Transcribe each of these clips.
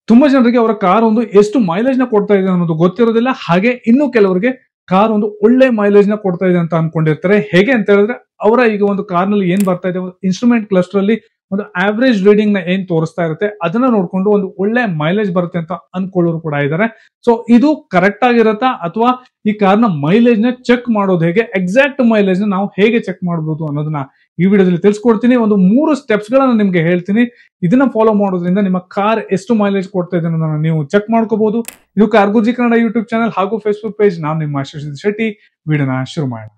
ತುಂಬಾ ಜನರಿಗೆ ಅವರ ಕಾರ್ ಒಂದು ಎಷ್ಟು ಮೈಲೇಜ್ ನ ಕೊಡ್ತಾ ಇದೆ ಅನ್ನೋದು ಗೊತ್ತಿರೋದಿಲ್ಲ. ಹಾಗೆ ಇನ್ನು ಕೆಲವರಿಗೆ ಕಾರ್ ಒಂದು ಒಳ್ಳೆ ಮೈಲೇಜ್ ನ ಕೊಡ್ತಾ ಇದೆ ಅಂತ ಅನ್ಕೊಂಡಿರ್ತಾರೆ. ಹೇಗೆ ಅಂತ ಹೇಳಿದ್ರೆ ಅವರ ಈಗ ಒಂದು ಕಾರ್ ನಲ್ಲಿ ಏನ್ ಬರ್ತಾ ಇದೆ, ಇನ್ಸ್ಟ್ರೂಮೆಂಟ್ ಕ್ಲಸ್ಟರ್ ಅಲ್ಲಿ ಒಂದು ಆವರೇಜ್ ರೀಡಿಂಗ್ ನ ಏನ್ ತೋರಿಸ್ತಾ ಇರುತ್ತೆ ಅದನ್ನ ನೋಡ್ಕೊಂಡು ಒಂದು ಒಳ್ಳೆ ಮೈಲೇಜ್ ಬರುತ್ತೆ ಅಂತ ಅನ್ಕೊಳ್ಳೋರು ಕೂಡ ಇದ್ದಾರೆ. ಸೊ ಇದು ಕರೆಕ್ಟ್ ಆಗಿರತ್ತಾ, ಅಥವಾ ಈ ಕಾರ್ ನ ಮೈಲೇಜ್ ನ ಚೆಕ್ ಮಾಡೋದು ಹೇಗೆ, ಎಕ್ಸಾಕ್ಟ್ ಮೈಲೇಜ್ ನ ನಾವು ಹೇಗೆ ಚೆಕ್ ಮಾಡಬಹುದು ಅನ್ನೋದನ್ನ ಈ ವಿಡಿಯೋದಲ್ಲಿ ತಿಳಿಸ್ಕೊಡ್ತೀನಿ. ಒಂದು 3 ಸ್ಟೆಪ್ಸ್ ಗಳನ್ನ ನಿಮ್ಗೆ ಹೇಳ್ತೀನಿ. ಇದನ್ನ ಫಾಲೋ ಮಾಡೋದ್ರಿಂದ ನಿಮ್ಮ ಕಾರ್ ಎಷ್ಟು ಮೈಲೇಜ್ ಕೊಡ್ತಾ ಇದೆ ಅನ್ನೋದನ್ನ ನೀವು ಚೆಕ್ ಮಾಡ್ಕೋಬಹುದು. ಇದು ಕಾರ್ ಗುರುಜಿ ಕನ್ನಡ ಯೂಟ್ಯೂಬ್ ಚಾನಲ್ ಹಾಗೂ ಫೇಸ್ಬುಕ್ ಪೇಜ್. ನಾನು ನಿಮ್ಮ ಶಶಿಧರ್ ಶೆಟ್ಟಿ. ವಿಡಿಯೋನ ಶುರು ಮಾಡೋಣ.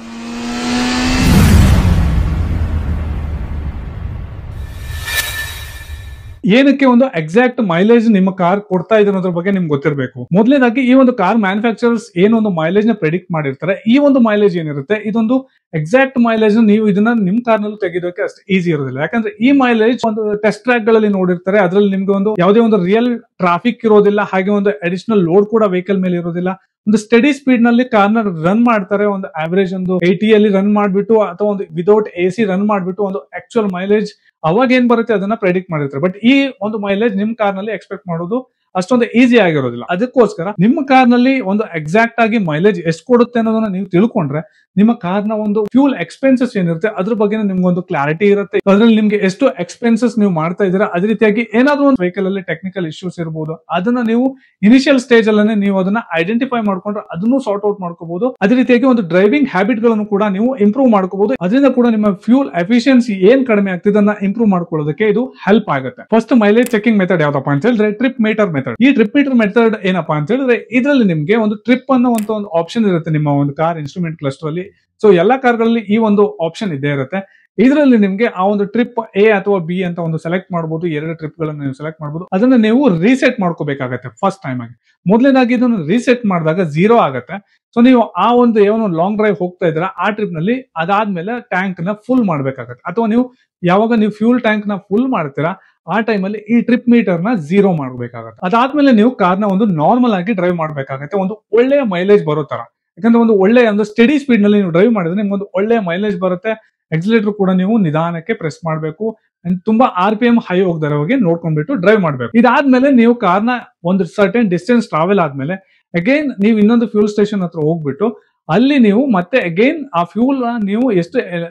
ಏನಕ್ಕೆ ಒಂದು ಎಕ್ಸಾಕ್ಟ್ ಮೈಲೇಜ್ ನಿಮ್ಮ ಕಾರ್ ಕೊಡ್ತಾ ಇದೆ ಅನ್ನೋದ್ರ ಬಗ್ಗೆ ನಿಮ್ಗೆ ಗೊತ್ತಿರಬೇಕು. ಮೊದಲನೇದಾಗಿ ಈ ಒಂದು ಕಾರ್ ಮ್ಯಾನುಫ್ಯಾಕ್ಚರರ್ಸ್ ಏನೊಂದು ಮೈಲೇಜ್ ನ ಪ್ರೆಡಿಕ್ಟ್ ಮಾಡಿರ್ತಾರೆ, ಈ ಒಂದು ಮೈಲೇಜ್ ಏನಿರುತ್ತೆ ಇದೊಂದು ಎಕ್ಸಾಕ್ಟ್ ಮೈಲೇಜ್ ನೀವು ಇದನ್ನ ನಿಮ್ ಕಾರ್ ನಲ್ಲೂ ತೆಗೆಯೋಕೆ ಅಷ್ಟು ಈಸಿ ಇರೋದಿಲ್ಲ. ಯಾಕಂದ್ರೆ ಈ ಮೈಲೇಜ್ ಒಂದು ಟೆಸ್ಟ್ ಟ್ರ್ಯಾಕ್ ಗಳಲ್ಲಿ ನೋಡಿರ್ತಾರೆ, ಅದ್ರಲ್ಲಿ ನಿಮ್ಗೆ ಒಂದು ಯಾವುದೇ ಒಂದು ರಿಯಲ್ ಟ್ರಾಫಿಕ್ ಇರೋದಿಲ್ಲ, ಹಾಗೆ ಒಂದು ಅಡಿಷನಲ್ ಲೋಡ್ ಕೂಡ ವೆಹಿಕಲ್ ಮೇಲೆ ಇರೋದಿಲ್ಲ. ಒಂದು ಸ್ಟಡಿ ಸ್ಪೀಡ್ ನಲ್ಲಿ ಕಾರ್ನ ರನ್ ಮಾಡ್ತಾರೆ, ಒಂದು ಆವರೇಜ್ ಒಂದು 80 ಅಲ್ಲಿ ರನ್ ಮಾಡ್ಬಿಟ್ಟು ಅಥವಾ ಒಂದು ವಿದೌಟ್ AC ರನ್ ಮಾಡ್ಬಿಟ್ಟು ಒಂದು ಆಕ್ಚುಯಲ್ ಮೈಲೇಜ್ ಅವಾಗ ಏನ್ ಬರುತ್ತೆ ಅದನ್ನ ಪ್ರೆಡಿಕ್ಟ್ ಮಾಡಿರ್ತಾರೆ. ಬಟ್ ಈ ಒಂದು ಮೈಲೇಜ್ ನಿಮ್ ಕಾರ್ ನಲ್ಲಿ ಎಕ್ಸ್ಪೆಕ್ಟ್ ಮಾಡೋದು ಅಷ್ಟೊಂದು ಈಸಿ ಆಗಿರೋದಿಲ್ಲ. ಅದಕ್ಕೋಸ್ಕರ ನಿಮ್ಮ ಕಾರ್ ನಲ್ಲಿ ಒಂದು ಎಕ್ಸಾಕ್ಟ್ ಆಗಿ ಮೈಲೇಜ್ ಎಷ್ಟು ಕೊಡುತ್ತೆ ಅನ್ನೋದನ್ನ ನೀವು ತಿಳ್ಕೊಂಡ್ರೆ ನಿಮ್ಮ ಕಾರ್ ನ ಒಂದು ಫ್ಯೂಲ್ ಎಕ್ಸ್ಪೆನ್ಸಸ್ ಏನಿರುತ್ತೆ ಅದ್ರ ಬಗ್ಗೆ ನಿಮ್ಗೊಂದು ಕ್ಲಾರಿಟಿ ಇರುತ್ತೆ. ಅದ್ರಲ್ಲಿ ನಿಮ್ಗೆ ಎಷ್ಟು ಎಕ್ಸ್ಪೆನ್ಸಸ್ ನೀವು ಮಾಡ್ತಾ ಇದ್ದೀರಾ, ಅದೇ ರೀತಿಯಾಗಿ ಏನಾದ್ರೂ ಒಂದು ವೆಹಿಕಲ್ ಅಲ್ಲಿ ಟೆಕ್ನಿಕಲ್ ಇಶ್ಯೂಸ್ ಇರಬಹುದು, ಅದನ್ನ ನೀವು ಇನಿಷಿಯಲ್ ಸ್ಟೇಜ್ ಅಲ್ಲೇ ನೀವು ಅದನ್ನ ಐಡೆಂಟಿಫೈ ಮಾಡ್ಕೊಂಡ್ರೆ ಅದನ್ನು ಸಾರ್ಟ್ ಔಟ್ ಮಾಡ್ಕೋಬಹುದು. ಅದೇ ರೀತಿಯಾಗಿ ಒಂದು ಡ್ರೈವಿಂಗ್ ಹ್ಯಾಬಿಟ್ ಗಳನ್ನು ಕೂಡ ನೀವು ಇಂಪ್ರೂವ್ ಮಾಡ್ಕೋಬಹುದು. ಅದರಿಂದ ಕೂಡ ನಿಮ್ಮ ಫ್ಯೂಲ್ ಎಫಿಷಿಯನ್ಸಿ ಏನ್ ಕಡಿಮೆ ಆಗ್ತಿದೆ ಅದನ್ನ ಇಂಪ್ರೂವ್ ಮಾಡ್ಕೊಳ್ಳೋದಕ್ಕೆ ಇದು ಹೆಲ್ಪ್ ಆಗುತ್ತೆ. ಫಸ್ಟ್ ಮೈಲೇಜ್ ಚೆಕಿಂಗ್ ಮೆಥಡ್ ಯಾವ್ದಪ್ಪ ಅಂತ ಹೇಳಿದ್ರೆ ಟ್ರಿಪ್ ಮೀಟರ್ ಮೆಥಡ್. ಈ ಟ್ರಿಪ್ ಮೀಟರ್ ಮೆಥಡ್ ಏನಪ್ಪಾ ಅಂತ ಹೇಳಿದ್ರೆ ಇದರಲ್ಲಿ ನಿಮ್ಗೆ ಒಂದು ಟ್ರಿಪ್ ಅನ್ನೋ ಒಂದು ಆಪ್ಷನ್ ಇರುತ್ತೆ ನಿಮ್ಮ ಒಂದು ಕಾರ್ ಇನ್ಸ್ಟ್ರೂಮೆಂಟ್ ಕ್ಲಸ್ಟರ್ ಅಲ್ಲಿ. ಸೊ ಎಲ್ಲಾ ಕಾರ್ಗಳಲ್ಲಿ ಈ ಒಂದು ಆಪ್ಷನ್ ಇದ್ದೇ ಇರುತ್ತೆ. ಇದರಲ್ಲಿ ನಿಮ್ಗೆ ಆ ಒಂದು ಟ್ರಿಪ್ A ಅಥವಾ B ಅಂತ ಒಂದು ಸೆಲೆಕ್ಟ್ ಮಾಡಬಹುದು. 2 ಟ್ರಿಪ್ ಗಳನ್ನ ನೀವು ಸೆಲೆಕ್ಟ್ ಮಾಡಬಹುದು. ಅದನ್ನ ನೀವು ರೀಸೆಟ್ ಮಾಡ್ಕೋಬೇಕಾಗತ್ತೆ ಫಸ್ಟ್ ಟೈಮ್ ಆಗಿ. ಮೊದಲನೇದಾಗಿ ಇದನ್ನು ರೀಸೆಟ್ ಮಾಡಿದಾಗ 0 ಆಗುತ್ತೆ. ಸೊ ನೀವು ಆ ಒಂದು ಏನೋ ಲಾಂಗ್ ಡ್ರೈವ್ ಹೋಗ್ತಾ ಇದ್ದೀರಾ ಆ ಟ್ರಿಪ್ ನಲ್ಲಿ ಅದಾದ್ಮೇಲೆ ಟ್ಯಾಂಕ್ ನ ಫುಲ್ ಮಾಡ್ಬೇಕಾಗತ್ತೆ. ಅಥವಾ ನೀವು ಯಾವಾಗ ನೀವು ಫ್ಯೂಲ್ ಟ್ಯಾಂಕ್ ನ ಫುಲ್ ಮಾಡ್ತೀರಾ ಆ ಟೈಮ್ ಅಲ್ಲಿ ಈ ಟ್ರಿಪ್ ಮೀಟರ್ ನ 0 ಮಾಡಬೇಕಾಗತ್ತೆ. ಅದಾದ್ಮೇಲೆ ನೀವು ಕಾರ್ನ ಒಂದು ನಾರ್ಮಲ್ ಆಗಿ ಡ್ರೈವ್ ಮಾಡ್ಬೇಕಾಗತ್ತೆ, ಒಂದು ಒಳ್ಳೆಯ ಮೈಲೇಜ್ ಬರೋ ತರ. ಯಾಕಂದ್ರೆ ಒಂದು ಒಳ್ಳೆ ಒಂದು ಸ್ಟಡಿ ಸ್ಪೀಡ್ ನಲ್ಲಿ ನೀವು ಡ್ರೈವ್ ಮಾಡಿದ್ರೆ ನಿಮ್ಗೆ ಒಂದು ಒಳ್ಳೆ ಮೈಲೇಜ್ ಬರುತ್ತೆ. ಎಕ್ಸಿಲೇಟರ್ ಕೂಡ ನೀವು ನಿಧಾನಕ್ಕೆ ಪ್ರೆಸ್ ಮಾಡಬೇಕು, ತುಂಬಾ RPM ಹೈ ಹೋಗದ ಹೋಗಿ ನೋಡ್ಕೊಂಡ್ಬಿಟ್ಟು ಡ್ರೈವ್ ಮಾಡಬೇಕು. ಇದಾದ್ಮೇಲೆ ನೀವು ಕಾರ್ನ ಒಂದು ಸರ್ಟೆನ್ ಡಿಸ್ಟೆನ್ಸ್ ಟ್ರಾವೆಲ್ ಆದ್ಮೇಲೆ ಅಗೈನ್ ನೀವು ಇನ್ನೊಂದು ಫ್ಯೂಲ್ ಸ್ಟೇಷನ್ ಹತ್ರ ಹೋಗ್ಬಿಟ್ಟು ಅಲ್ಲಿ ನೀವು ಮತ್ತೆ ಅಗೈನ್ ಆ ಫ್ಯೂಲ್ ನೀವು ಎಷ್ಟು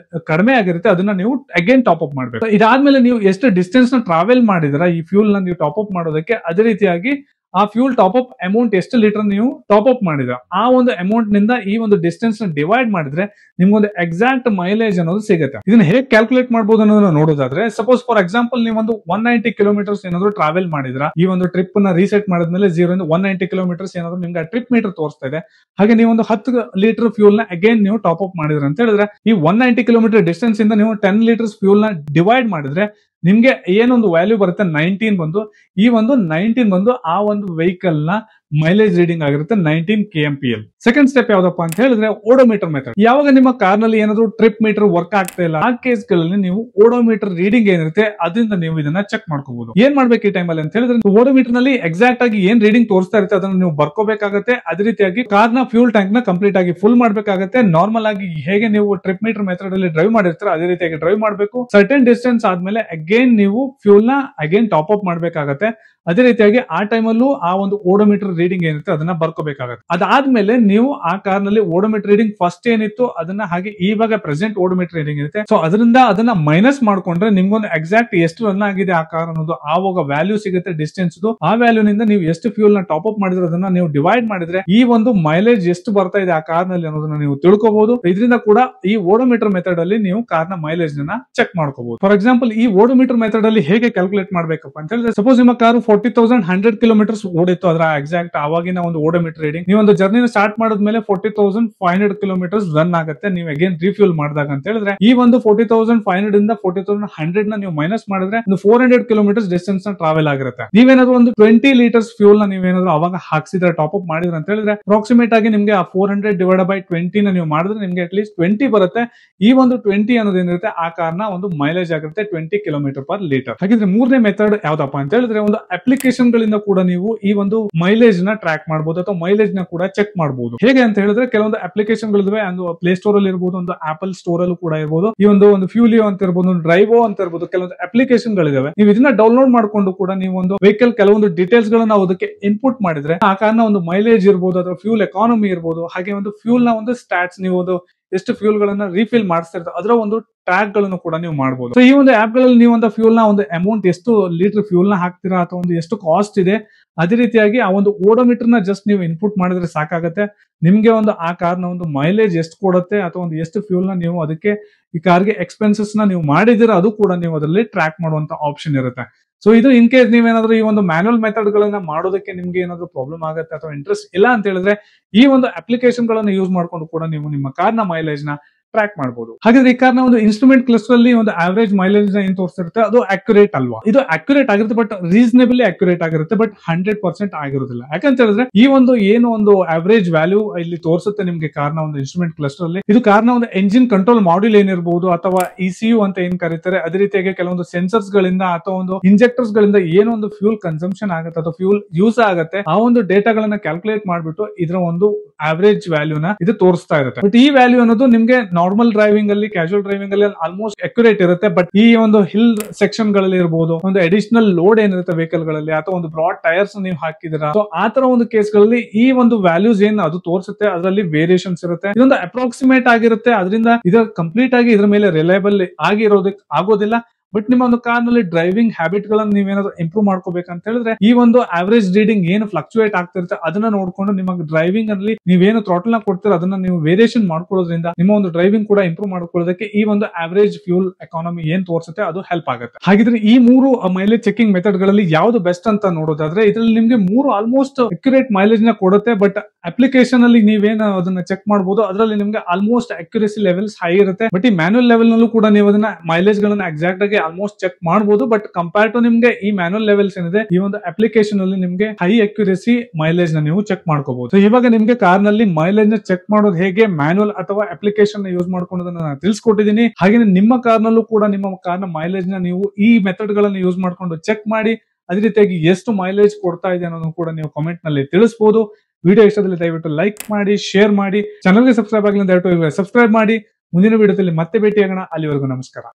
ಕಡಿಮೆ ಆಗಿರುತ್ತೆ ಅದನ್ನ ನೀವು ಅಗೈನ್ ಟಾಪ್ ಅಪ್ ಮಾಡ್ಬೇಕು. ಇದಾದ್ಮೇಲೆ ನೀವು ಎಷ್ಟು ಡಿಸ್ಟೆನ್ಸ್ ನ ಟ್ರಾವೆಲ್ ಮಾಡಿದ್ರ ಈ ಫ್ಯೂಲ್ ನ ನೀವು ಟಾಪ್ ಅಪ್ ಮಾಡೋದಕ್ಕೆ, ಅದೇ ರೀತಿಯಾಗಿ ಆ ಫ್ಯೂಲ್ ಟಾಪ್ ಅಪ್ ಅಮೌಂಟ್ ಎಷ್ಟು ಲೀಟರ್ ನೀವು ಟಾಪ್ ಅಪ್ ಮಾಡಿದ್ರ ಆ ಒಂದು ಅಮೌಂಟ್ ನಿಂದ ಈ ಒಂದು ಡಿಸ್ಟೆನ್ಸ್ ನ ಡಿವೈಡ್ ಮಾಡಿದ್ರೆ ನಿಮ್ಗೊಂದು ಎಕ್ಸಾಕ್ಟ್ ಮೈಲೇಜ್ ಅನ್ನೋದು ಸಿಗುತ್ತೆ. ಇದನ್ನ ಹೇಗೆ ಕ್ಯಾಲ್ಕುಲೇಟ್ ಮಾಡಬಹುದು ಅನ್ನೋದನ್ನ ನೋಡೋದಾದ್ರೆ, ಸಪೋಸ್ ಫಾರ್ ಎಕ್ಸಾಂಪಲ್ ನೀವು ಒಂದು 190 ಕಿಲೋಮೀಟರ್ಸ್ ಏನಾದ್ರು ಟ್ರಾವೆಲ್ ಮಾಡಿದ್ರ, ಈ ಒಂದು ಟ್ರಿಪ್ ನ ರೀಸೆಟ್ ಮಾಡಿದ್ಮೇಲೆ 0 ಇಂದ 190 ಕಿಲೋಮೀಟರ್ಸ್ ಏನಾದ್ರು ನಿಮ್ಗೆ ಟ್ರಿಪ್ ಮೀಟರ್ ತೋರಿಸ್ತಾ ಇದೆ. ಹಾಗೆ ನೀವು ಒಂದು 10 ಲೀಟರ್ ಫ್ಯೂಲ್ ನ ಅಗೈನ್ ನೀವು ಟಾಪ್ ಅಪ್ ಮಾಡಿದ್ರ ಅಂತ ಹೇಳಿದ್ರೆ ಈ 190 ಕಿಲೋಮೀಟರ್ ಡಿಸ್ಟೆನ್ಸ್ ಇಂದ ನೀವು 10 ಲೀಟರ್ಸ್ ಫ್ಯೂಲ್ ನ ಡಿವೈಡ್ ಮಾಡಿದ್ರೆ ನಿಮ್ಗೆ ಏನೊಂದು ವ್ಯಾಲ್ಯೂ ಬರುತ್ತೆ 19 ಬಂದು. ಈ ಒಂದು 19 ಬಂದು ಆ ಒಂದು ವೆಹಿಕಲ್ ನ ಮೈಲೇಜ್ ರೀಡಿಂಗ್ ಆಗಿರುತ್ತೆ 19 kmpl. ಸೆಕೆಂಡ್ ಸ್ಟೆಪ್ ಯಾವ್ದಪ್ಪ ಅಂತ ಹೇಳಿದ್ರೆ ಓಡೋಮೀಟರ್ ಮೆಥಡ್. ಯಾವಾಗ ನಿಮ್ಮ ಕಾರ್ ನಲ್ಲಿ ಏನಾದ್ರು ಟ್ರಿಪ್ ಮೀಟರ್ ವರ್ಕ್ ಆಗ್ತಾ ಇಲ್ಲ ಆ ಕೇಸ್ ಗಳಲ್ಲಿ ನೀವು ಓಡೋಮೀಟರ್ ರೀಡಿಂಗ್ ಏನಿರುತ್ತೆ ಅದರಿಂದ ನೀವು ಇದನ್ನ ಚೆಕ್ ಮಾಡ್ಕೋಬಹುದು. ಏನ್ ಮಾಡ್ಬೇಕು ಈ ಟೈಮ್ ಅಲ್ಲಿ ಅಂತ ಹೇಳಿದ್ರೆ ಓಡೋಮೀಟರ್ ನಲ್ಲಿ ಎಕ್ಸಾಕ್ಟ್ ಆಗಿ ಏನ್ ರೀಡಿಂಗ್ ತೋರಿಸ್ತಾ ಇರುತ್ತೆ ಅದನ್ನ ನೀವು ಬರ್ಕೋಬೇಕಾಗತ್ತೆ. ಅದೇ ರೀತಿಯಾಗಿ ಕಾರ್ ನ ಫ್ಯೂಲ್ ಟ್ಯಾಂಕ್ ನ ಕಂಪ್ಲೀಟ್ ಆಗಿ ಫುಲ್ ಮಾಡ್ಬೇಕಾಗತ್ತೆ. ನಾರ್ಮಲ್ ಆಗಿ ಹೇಗೆ ನೀವು ಟ್ರಿಪ್ ಮೀಟರ್ ಮೆಥಡ್ ಅಲ್ಲಿ ಡ್ರೈವ್ ಮಾಡಿರ್ತೀರ ಅದೇ ರೀತಿಯಾಗಿ ಡ್ರೈವ್ ಮಾಡಬೇಕು. ಸರ್ಟೆನ್ ಡಿಸ್ಟೆನ್ಸ್ ಆದ್ಮೇಲೆ ಅಗೇನ್ ನೀವು ಫ್ಯೂಲ್ ನ ಅಗೇನ್ ಟಾಪ್ ಅಪ್ ಮಾಡ್ಬೇಕಾಗತ್ತೆ. ಅದೇ ರೀತಿಯಾಗಿ ಆ ಟೈಮಲ್ಲೂ ಆ ಒಂದು ಓಡೋಮೀಟರ್ ರೀಡಿಂಗ್ ಏನಿರುತ್ತೆ ಅದನ್ನ ಬರ್ಕೋಬೇಕಾಗುತ್ತೆ. ಅದಾದ್ಮೇಲೆ ನೀವು ಆ ಕಾರ್ ನಲ್ಲಿ ಓಡೋಮೀಟರ್ ರೀಡಿಂಗ್ ಫಸ್ಟ್ ಏನಿತ್ತು ಅದನ್ನ ಹಾಗೆ ಇವಾಗ ಪ್ರೆಸೆಂಟ್ ಓಡೋಮೀಟರ್ ರೀಡಿಂಗ್ ಇರುತ್ತೆ. ಸೊ ಅದರಿಂದ ಅದನ್ನ ಮೈನಸ್ ಮಾಡ್ಕೊಂಡ್ರೆ ನಿಮ್ಗೊಂದು ಎಕ್ಸಾಕ್ಟ್ ಎಷ್ಟು ರನ್ ಆಗಿದೆ ಆ ಕಾರ್ ಅನ್ನೋದು ಆವಾಗ ವ್ಯಾಲ್ಯೂ ಸಿಗುತ್ತೆ ಡಿಸ್ಟೆನ್ಸ್. ಆ ವ್ಯಾಲ್ಯೂ ನಿಂದ ನೀವು ಎಷ್ಟು ಫ್ಯೂಲ್ ನ ಟಾಪ್ ಅಪ್ ಮಾಡಿದ್ರೆ ಅದನ್ನ ನೀವು ಡಿವೈಡ್ ಮಾಡಿದ್ರೆ ಈ ಒಂದು ಮೈಲೇಜ್ ಎಷ್ಟು ಬರ್ತಾ ಇದೆ ಆ ಕಾರ್ ನಲ್ಲಿ ಅನ್ನೋದನ್ನ ನೀವು ತಿಳ್ಕೋಬಹುದು. ಇದರಿಂದ ಕೂಡ ಈ ಓಡೋಮೀಟರ್ ಮೆಥಡ್ ಅಲ್ಲಿ ನೀವು ಕಾರ್ ನ ಮೈಲೇಜ್ ನ ಚೆಕ್ ಮಾಡ್ಕೋಬಹುದು. ಫಾರ್ ಎಕ್ಸಾಂಪಲ್ ಈ ಓಡೋಮೀಟರ್ ಮೆಥಡ್ ಅಲ್ಲಿ ಹೇಗೆ ಕ್ಯಾಲ್ಕುಲೇಟ್ ಮಾಡ್ಬೇಕಪ್ಪ ಅಂತ ಹೇಳಿದ್ರೆ, ಸಪೋಸ್ ನಿಮ್ಮ ಕಾರು 40,100 ಕಿಲೋಮೀಟರ್ಸ್ ಓಡಿತ್ತು, ಅದರ ಎಕ್ಸಾಕ್ಟ್ ಆವಾಗಿನ ಒಂದು ಓಡೋಮೀಟರ್ ರೀಡಿಂಗ್. ನೀವು ಒಂದು ಜರ್ನಿನ ಸ್ಟಾರ್ಟ್ ಮಾಡಿದ್ಮೇಲೆ 40,500 ಕಿಲೋಮೀಟರ್ಸ್ ರನ್ ಆಗುತ್ತೆ ನೀವು ಅಗೇನ್ ರಿಫ್ಯೂಲ್ ಮಾಡಿದಾಗ ಅಂತ ಹೇಳಿದ್ರೆ ಈ ಒಂದು 40,500 ಇಂದ 40,100 ನ ನೀವು ಮೈನಸ್ ಮಾಡಿದ್ರೆ ಒಂದು 400 ಕಿಲೋಮೀಟರ್ಸ್ ಡಿಸ್ಟೆನ್ಸ್ ನ ಟ್ರಾವೆಲ್ ಆಗಿರುತ್ತೆ. ನೀವೇನಾದ್ರು ಒಂದು 20 ಲೀಟರ್ಸ್ ಫ್ಯೂಲ್ ನ ನೀವೇನಾದ್ರು ಅವಾಗ ಹಾಕ್ಸಿದ್ರೆ ಟಾಪ್ ಅಪ್ ಮಾಡಿದ್ರೆ ಅಂತ ಹೇಳಿದ್ರೆ ಅಪ್ರಾಕ್ಸಿಮೇಟ್ ಆಗಿ ನಿಮ್ಗೆ ಆ 400 ಡಿವೈಡ್ ಬೈ 20 ನ ನೀವು ಮಾಡಿದ್ರೆ ನಿಮ್ಗೆ ಅಟ್ ಲೀಸ್ಟ್ 20 ಬರುತ್ತೆ. ಈ ಒಂದು 20 ಅನ್ನೋದು ಏನಿರುತ್ತೆ ಆ ಕಾರ್ನ ಒಂದು ಮೈಲೇಜ್ ಆಗಿರುತ್ತೆ 20 ಕಿಲೋಮೀಟರ್ ಪರ್ ಲೀಟರ್. ಹಾಗಿದ್ರೆ ಮೂರನೇ ಮೆಥಡ್ ಯಾವ್ದಪ್ಪ ಅಂತ ಹೇಳಿದ್ರೆ ಒಂದು ಅಪ್ಲಿಕೇಶನ್ ಗಳಿಂದ ಕೂಡ ನೀವು ಈ ಒಂದು ಮೈಲೇಜ್ ನ ಟ್ರ್ಯಾಕ್ ಮಾಡಬಹುದು ಅಥವಾ ಮೈಲೇಜ್ ನ ಕೂಡ ಚೆಕ್ ಮಾಡಬಹುದು. ಹೇಗೆ ಅಂತ ಹೇಳಿದ್ರೆ ಕೆಲವೊಂದು ಅಪ್ಲಿಕೇಶನ್ ಗಳಿವೆ, ಒಂದು ಪ್ಲೇ ಸ್ಟೋರ್ ಅಲ್ಲಿ ಇರಬಹುದು, ಒಂದು ಆಪಲ್ ಸ್ಟೋರ್ ಅಲ್ಲೂ ಕೂಡ ಇರಬಹುದು, ಈ ಒಂದು ಫ್ಯೂಲಿಯೋ ಅಂತ ಇರಬಹುದು, ಡ್ರೈವೋ ಅಂತ ಇರಬಹುದು, ಕೆಲವೊಂದು ಅಪ್ಲಿಕೇಶನ್ ಗಳಿದಾವೆ. ನೀವು ಇದನ್ನ ಡೌನ್ಲೋಡ್ ಮಾಡ್ಕೊಂಡು ಕೂಡ ನೀವು ಒಂದು ವೆಹಿಕಲ್ ಕೆಲವೊಂದು ಡೀಟೇಲ್ಸ್ ಗಳನ್ನ ಅದಕ್ಕೆ ಇನ್ಪುಟ್ ಮಾಡಿದ್ರೆ ಆ ಕಾರ್ನ ಒಂದು ಮೈಲೇಜ್ ಇರಬಹುದು ಅಥವಾ ಫ್ಯೂಲ್ ಎಕಾನಮಿ ಇರಬಹುದು, ಹಾಗೆ ಒಂದು ಫ್ಯೂಲ್ ನ ಒಂದು ಸ್ಟಾಟ್ಸ್, ನೀವು ಒಂದು ಎಷ್ಟು ಫ್ಯೂಲ್ ಗಳನ್ನ ರೀಫಿಲ್ ಮಾಡಿಸ್ತಾ ಇರ್ತಾರೆ ಅದರ ಒಂದು ಟ್ರ್ಯಾಕ್ ಗಳನ್ನು ಕೂಡ ನೀವು ಮಾಡಬಹುದು. ಸೊ ಈ ಒಂದು ಆಪ್ ಗಳಲ್ಲಿ ನೀವು ಒಂದು ಫ್ಯೂಲ್ ನ ಒಂದು ಅಮೌಂಟ್, ಎಷ್ಟು ಲೀಟರ್ ಫ್ಯೂಲ್ ನ ಹಾಕ್ತೀರಾ ಅಥವಾ ಒಂದು ಎಷ್ಟು ಕಾಸ್ಟ್ ಇದೆ, ಅದೇ ರೀತಿಯಾಗಿ ಆ ಒಂದು ಓಡೋಮೀಟರ್ ನ ಜಸ್ಟ್ ನೀವು ಇನ್ಪುಟ್ ಮಾಡಿದ್ರೆ ಸಾಕಾಗುತ್ತೆ. ನಿಮ್ಗೆ ಒಂದು ಆ ಕಾರ್ ನ ಒಂದು ಮೈಲೇಜ್ ಎಷ್ಟು ಕೊಡುತ್ತೆ ಅಥವಾ ಒಂದು ಎಷ್ಟು ಫ್ಯೂಲ್ ನ ನೀವು ಅದಕ್ಕೆ ಈ ಕಾರ್ಗೆ ಎಕ್ಸ್ಪೆನ್ಸಸ್ ನ ನೀವು ಮಾಡಿದಿರ ಅದು ಕೂಡ ನೀವು ಅದರಲ್ಲಿ ಟ್ರ್ಯಾಕ್ ಮಾಡುವಂತ ಆಪ್ಷನ್ ಇರುತ್ತೆ. ಸೊ ಇದು ಇನ್ ಕೇಸ್ ನೀವೇನಾದ್ರೂ ಈ ಒಂದು ಮ್ಯಾನುವಲ್ ಮೆಥಡ್ ಗಳನ್ನ ಮಾಡೋದಕ್ಕೆ ನಿಮ್ಗೆ ಏನಾದ್ರು ಪ್ರಾಬ್ಲಮ್ ಆಗುತ್ತೆ ಅಥವಾ ಇಂಟ್ರೆಸ್ಟ್ ಇಲ್ಲ ಅಂತ ಹೇಳಿದ್ರೆ ಈ ಒಂದು ಅಪ್ಲಿಕೇಶನ್ ಗಳನ್ನ ಯೂಸ್ ಮಾಡ್ಕೊಂಡು ಕೂಡ ನೀವು ನಿಮ್ಮ ಕಾರ್ನ ಮೈಲೇಜ್ ನ ಟ್ರ್ಯಾಕ್ ಮಾಡಬಹುದು. ಹಾಗಾದ್ರೆ ಈ ಕಾರ್ನ ಒಂದು ಇನ್ಸ್ಟ್ರೂಮೆಂಟ್ ಕ್ಲಸ್ಟರ್ ಅಲ್ಲಿ ಒಂದು ಆವರೇಜ್ ಮೈಲೇಜ್ ನ ಏನ್ ತೋರಿಸಿರುತ್ತೆ ಅದು ಅಕ್ಯುರೇಟ್ ಅಲ್ವಾ? ಇದು ಅಕ್ಯುರೇಟ್ ಆಗಿರುತ್ತೆ, ಬಟ್ ರೀಸನೇಬಲಿ ಅಕ್ಯುರೇಟ್ ಆಗಿರುತ್ತೆ, ಬಟ್ 100% ಆಗಿರೋದಿಲ್ಲ. ಯಾಕಂತ ಹೇಳಿದ್ರೆ ಈ ಒಂದು ಏನು ಒಂದು ಆವರೇಜ್ ವ್ಯಾಲ್ಯೂ ಇಲ್ಲಿ ತೋರಿಸುತ್ತೆ ನಿಮ್ಗೆ ಕಾರ್ನ ಒಂದು ಇನ್ಸ್ಟ್ರೂಮೆಂಟ್ ಕ್ಲಸ್ಟರ್ ಅಲ್ಲಿ, ಇದು ಕಾರ್ನ ಒಂದು ಎಂಜಿನ್ ಕಂಟ್ರೋಲ್ ಮಾಡ್ಯೂಲ್ ಏನಿರಬಹುದು ಅಥವಾ ECU ಅಂತ ಏನ್ ಕರೀತಾರೆ, ಅದೇ ರೀತಿಯಾಗಿ ಕೆಲವೊಂದು ಸೆನ್ಸರ್ಸ್ ಗಳಿಂದ ಅಥವಾ ಒಂದು ಇಂಜೆಕ್ಟರ್ಸ್ ಗಳಿಂದ ಏನೋ ಒಂದು ಫ್ಯೂಲ್ ಕನ್ಸಂಪ್ಷನ್ ಆಗುತ್ತೆ ಅಥವಾ ಫ್ಯೂಲ್ ಯೂಸ್ ಆಗುತ್ತೆ ಆ ಒಂದು ಡೇಟಾಗಳನ್ನ ಕ್ಯಾಲ್ಕುಲೇಟ್ ಮಾಡ್ಬಿಟ್ಟು ಇದರ ಒಂದು ಆವರೇಜ್ ವ್ಯಾಲ್ಯೂನ ಇದು ತೋರಿಸ್ತಾ ಇರುತ್ತೆ. ಬಟ್ ಈ ವ್ಯಾಲ್ಯೂ ಅನ್ನೋದು ನಿಮ್ಗೆ ನಾರ್ಮಲ್ ಡ್ರೈವಿಂಗ್ ಅಲ್ಲಿ, ಕ್ಯಾಶುವಲ್ ಡ್ರೈವಿಂಗ್ ಅಲ್ಲಿ ಆಲ್ಮೋಸ್ಟ್ ಅಕ್ಯುರೇಟ್ ಇರುತ್ತೆ. ಬಟ್ ಈ ಒಂದು ಹಿಲ್ ಸೆಕ್ಷನ್ ಗಳಲ್ಲಿ ಇರಬಹುದು, ಒಂದು ಅಡಿಷನಲ್ ಲೋಡ್ ಏನಿರುತ್ತೆ ವೆಹಿಕಲ್ ಗಳಲ್ಲಿ ಅಥವಾ ಒಂದು ಬ್ರಾಡ್ ಟೈರ್ಸ್ ನೀವು ಹಾಕಿದಿರಾ, ಸೊ ಆ ತರ ಒಂದು ಕೇಸ್ ಗಳಲ್ಲಿ ಈ ಒಂದು ವ್ಯಾಲ್ಯೂಸ್ ಏನ್ ಅದು ತೋರಿಸುತ್ತೆ ಅದರಲ್ಲಿ ವೇರಿಯೇಷನ್ಸ್ ಇರುತ್ತೆ. ಇದೊಂದು ಅಪ್ರಾಕ್ಸಿಮೇಟ್ ಆಗಿರುತ್ತೆ, ಅದರಿಂದ ಇದು ಕಂಪ್ಲೀಟ್ ಆಗಿ ಇದ್ರ ಮೇಲೆ ರಿಲಯಬಲ್ ಆಗಿರೋದಕ್ಕೆ ಆಗೋದಿಲ್ಲ. ಬಟ್ ನಿಮ್ಮ ಒಂದು ಕಾರ್ ನಲ್ಲಿ ಡ್ರೈವಿಂಗ್ ಹ್ಯಾಬಿಟ್ ಗಳನ್ನ ನೀವೇನಾದ್ರು ಇಂಪ್ರೂವ್ ಮಾಡ್ಕೋಬೇಕಂತ ಹೇಳಿದ್ರೆ ಈ ಒಂದು ಆವರೇಜ್ ರೀಡಿಂಗ್ ಏನು ಫ್ಲಕ್ಚುಯೇಟ್ ಆಗ್ತಿರುತ್ತೆ ಅದನ್ನ ನೋಡ್ಕೊಂಡು ನಿಮ್ಮ ಡ್ರೈವಿಂಗ್ ಅಲ್ಲಿ ನೀವೇನು ಥ್ರಾಟಲ್ ನ ಕೊಡ್ತೀರ ಅದನ್ನ ನೀವು ವೇರಿಯೇಷನ್ ಮಾಡ್ಕೊಳ್ಳೋದ್ರಿಂದ ನಿಮ್ಮ ಒಂದು ಡ್ರೈವಿಂಗ್ ಕೂಡ ಇಂಪ್ರೂವ್ ಮಾಡ್ಕೊಳ್ಳೋದಕ್ಕೆ ಈ ಒಂದು ಆವರೇಜ್ ಫ್ಯೂಲ್ ಎಕಾನಮಿ ಏನ್ ತೋರಿಸುತ್ತೆ ಅದು ಹೆಲ್ಪ್ ಆಗುತ್ತೆ. ಹಾಗಿದ್ರೆ ಈ ಮೂರು ಮೈಲೇಜ್ ಚೆಕಿಂಗ್ ಮೆಥಡ್ ಗಳಲ್ಲಿ ಯಾವ್ದು ಬೆಸ್ಟ್ ಅಂತ ನೋಡೋದಾದ್ರೆ ಇದರಲ್ಲಿ ನಿಮ್ಗೆ ಮೂರು ಆಲ್ಮೋಸ್ಟ್ ಅಕ್ಯುರೇಟ್ ಮೈಲೇಜ್ ನ ಕೊಡುತ್ತೆ. ಬಟ್ ಅಪ್ಲಿಕೇಶನ್ ಅಲ್ಲಿ ನೀವೇನು ಅದನ್ನ ಚೆಕ್ ಮಾಡಬಹುದು, ಅದರಲ್ಲಿ ನಿಮ್ಗೆ ಆಲ್ಮೋಸ್ಟ್ ಅಕ್ಯುರೇಸಿ ಲೆವೆಲ್ಸ್ ಹೈ ಇರುತ್ತೆ. ಬಟ್ ಈ ಮ್ಯಾನುವಲ್ ಲೆವೆಲ್ ನಲ್ಲೂ ಕೂಡ ನೀವು ಅದನ್ನ ಮೈಲೇಜ್ ಗಳನ್ನ ಎಕ್ಸಾಕ್ಟ್ ಆಗಿ ಆಲ್ಮೋಸ್ಟ್ ಚೆಕ್ ಮಾಡಬಹುದು. ಬಟ್ ಕಂಪೇರ್ ಟು ನಿಮ್ಗೆ ಈ ಮ್ಯಾನುವಲ್ ಲೆವೆಲ್ಸ್ ಏನಿದೆ ಈ ಒಂದು ಅಪ್ಲಿಕೇಶನ್ ಅಲ್ಲಿ ನಿಮ್ಗೆ ಹೈ ಅಕ್ಯುರೇಸಿ ಮೈಲೇಜ್ ನ ನೀವು ಚೆಕ್ ಮಾಡ್ಕೋಬಹುದು. ಸೊ ಇವಾಗ ನಿಮ್ಗೆ ಕಾರ್ ನಲ್ಲಿ ಮೈಲೇಜ್ ನ ಚೆಕ್ ಮಾಡೋದು ಹೇಗೆ, ಮ್ಯಾನುವಲ್ ಅಥವಾ ಅಪ್ಲಿಕೇಶನ್ ನ ಯೂಸ್ ಮಾಡ್ಕೊಳ್ಳೋದನ್ನ ನಾನು ತಿಳಿಸ್ಕೊಟ್ಟಿದ್ದೀನಿ. ಹಾಗೆ ನಿಮ್ಮ ಕಾರ್ ನಲ್ಲೂ ಕೂಡ ನಿಮ್ಮ ಕಾರ್ನ ಮೈಲೇಜ್ ನ ನೀವು ಈ ಮೆಥಡ್ ಗಳನ್ನ ಯೂಸ್ ಮಾಡ್ಕೊಂಡು ಚೆಕ್ ಮಾಡಿ ಅದೇ ರೀತಿಯಾಗಿ ಎಷ್ಟು ಮೈಲೇಜ್ ಕೊಡ್ತಾ ಇದೆ ಅನ್ನೋದನ್ನು ಕೂಡ ನೀವು ಕಾಮೆಂಟ್ ನಲ್ಲಿ ತಿಳಿಸಬಹುದು. ವಿಡಿಯೋ ಇಷ್ಟದಲ್ಲಿ ದಯವಿಟ್ಟು ಲೈಕ್ ಮಾಡಿ, ಶೇರ್ ಮಾಡಿ, ಚಾನಲ್ಗೆ ಸಬ್ಸ್ಕ್ರೈಬ್ ಆಗಿಲ್ಲ ದಯವಿಟ್ಟು ಸಬ್ಸ್ಕ್ರೈಬ್ ಮಾಡಿ. ಮುಂದಿನ ವಿಡಿಯೋದಲ್ಲಿ ಮತ್ತೆ ಭೇಟಿಯಾಗೋಣ. ಅಲ್ಲಿವರೆಗೂ ನಮಸ್ಕಾರ.